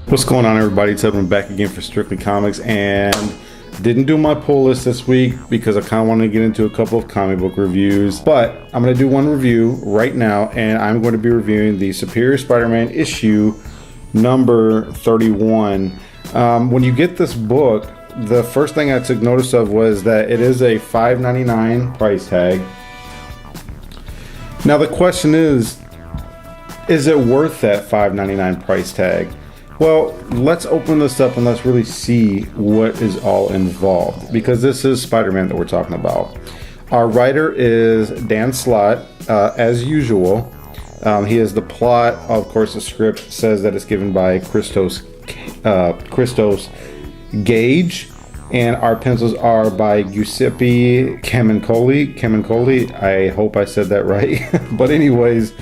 What's going on, everybody? It's Edwin back again for Strictly Comics, and didn't do my pull list this week because I kind of wanted to get into a couple of comic book reviews, but I'm going to do one review right now, and I'm going to be reviewing the Superior Spider-Man issue number 31. When you get this book, the first thing I took notice of was that it is a $5.99 price tag. Now the question is it worth that $5.99 price tag? Well, let's open this up and let's really see what is all involved, because this is Spider-Man that we're talking about. Our writer is Dan Slott, as usual. He is the plot. Of course, the script says that it's given by Christos Gage, and our pencils are by Giuseppe Camuncoli. I hope I said that right. But anyways,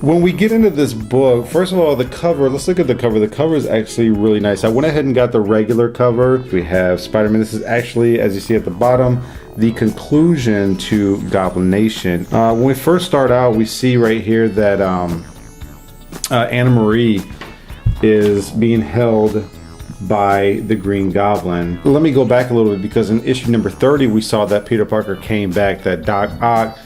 when we get into this book, first of all, the cover, let's look at the cover. The cover is actually really nice. I went ahead and got the regular cover. We have Spider-Man. This is actually, as you see at the bottom, the conclusion to Goblin Nation. When we first start out, we see right here that Anna Marie is being held by the Green Goblin. Let me go back a little bit, because in issue number 30, we saw that Peter Parker came back, that Doc Ock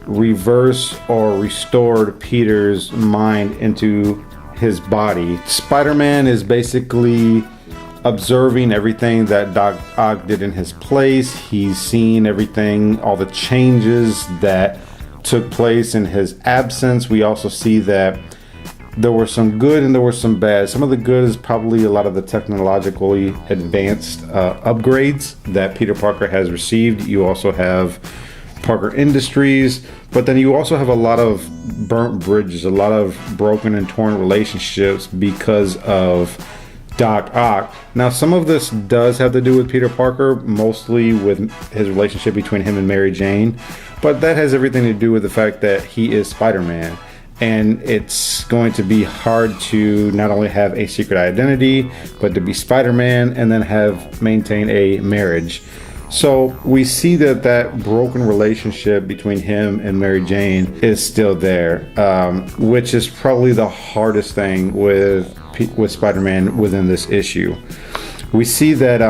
reversed or restored Peter's mind into his body. Spider-Man is basically observing everything that Doc Ock did in his place. He's seen everything, all the changes that took place in his absence. We also see that there were some good and there were some bad. Some of the good is probably a lot of the technologically advanced upgrades that Peter Parker has received. You also have Parker Industries, but then you also have a lot of burnt bridges, a lot of broken and torn relationships because of Doc Ock. Now, some of this does have to do with Peter Parker, mostly with his relationship between him and Mary Jane, but that has everything to do with the fact that he is Spider-Man. And it's going to be hard to not only have a secret identity, but to be Spider-Man and then maintain a marriage. So we see that broken relationship between him and Mary Jane is still there, which is probably the hardest thing with Spider-Man within this issue. We see that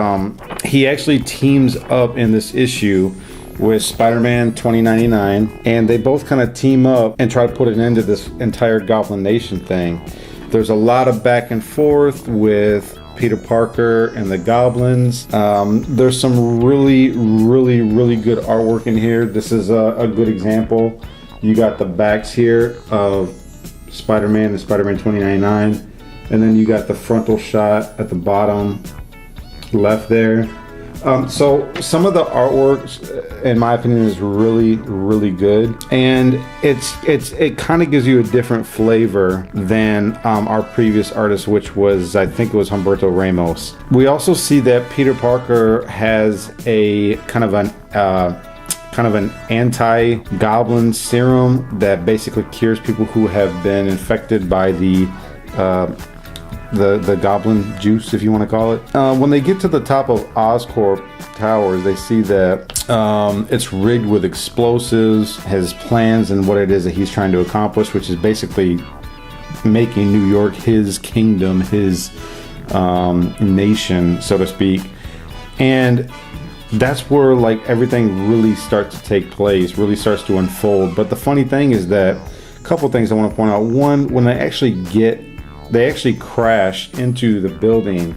he actually teams up in this issue with Spider-Man 2099, and they both kind of team up and try to put an end to this entire Goblin Nation thing. There's a lot of back and forth with Peter Parker and the Goblins. There's some really good artwork in here. This is a good example. You got the backs here of Spider-Man and Spider-Man 2099, and then you got the frontal shot at the bottom left there. So some of the artwork, in my opinion, is really good, and it kind of gives you a different flavor than our previous artist, which was, I think it was Humberto Ramos. We also see that Peter Parker has a kind of an anti-goblin serum that basically cures people who have been infected by the goblin juice, if you want to call it. When they get to the top of Oscorp Towers, they see that it's rigged with explosives, his plans, and what it is that he's trying to accomplish, which is basically making New York his kingdom, his nation, so to speak. And that's where everything really starts to take place, really starts to unfold. But the funny thing is that a couple things I want to point out. One, when they actually crash into the building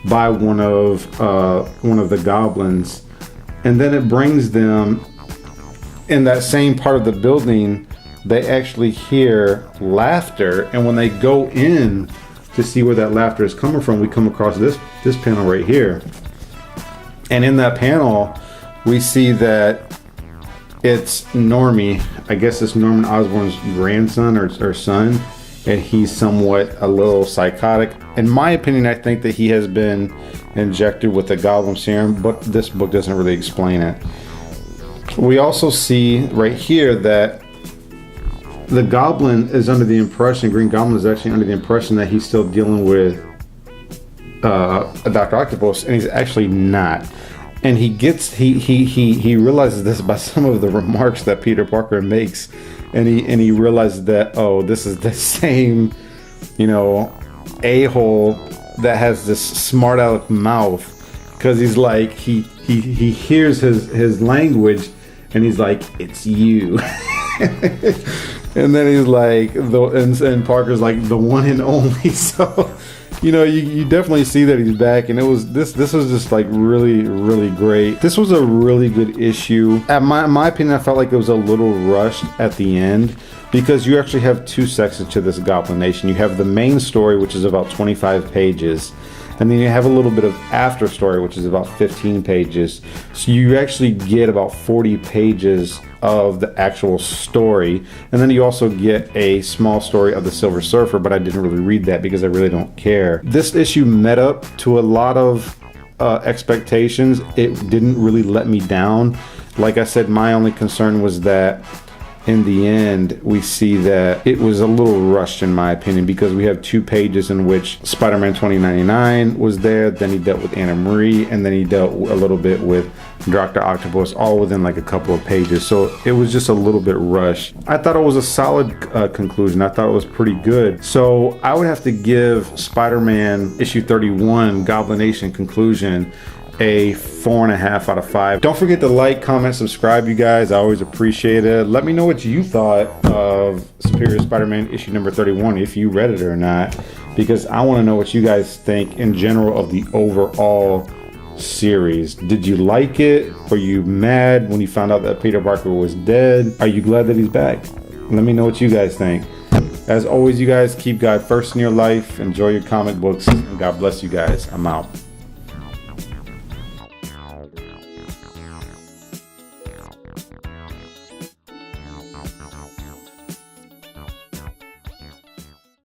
by one of the goblins, and then it brings them in that same part of the building. They actually hear laughter, and when they go in to see where that laughter is coming from, we come across this panel right here. And in that panel, we see that it's Normie. I guess it's Norman Osborn's grandson or son. And he's somewhat a little psychotic. In my opinion, I think that he has been injected with the Goblin serum, but this book doesn't really explain it. We also see right here that the Goblin is under the impression, Green Goblin is actually under the impression that he's still dealing with a Dr. Octopus, and he's actually not. And he realizes this by some of the remarks that Peter Parker makes, and he realizes that, oh, this is the same, a-hole that has this smart aleck mouth, because he's like, he hears his language and he's like, it's you. And then he's like, and Parker's like, the one and only. So, you know, you definitely see that he's back, and this was just like really great. This was a really good issue. At my opinion, I felt like it was a little rushed at the end, because you actually have two sections to this Goblin Nation. You have the main story, which is about 25 pages. And then you have a little bit of after story, which is about 15 pages. So you actually get about 40 pages of the actual story. And then you also get a small story of the Silver Surfer, but I didn't really read that because I really don't care. This issue met up to a lot of expectations. It didn't really let me down. Like I said, my only concern was that in the end, we see that it was a little rushed, in my opinion, because we have 2 pages in which Spider-Man 2099 was there, then he dealt with Anna Marie, and then he dealt a little bit with Dr. Octopus, all within like a couple of pages. So it was just a little bit rushed. I thought it was a solid conclusion. I thought it was pretty good. So I would have to give Spider-Man issue 31, Goblin Nation conclusion, a 4.5 out of 5. Don't forget to like, comment, subscribe, you guys. I always appreciate it. Let me know what you thought of Superior Spider-Man issue number 31, if you read it or not, because I want to know what you guys think in general of the overall series. Did you like it? Were you mad when you found out that Peter Parker was dead? Are you glad that he's back? Let me know what you guys think. As always, you guys, keep God first in your life. Enjoy your comic books, and God bless you guys. I'm out.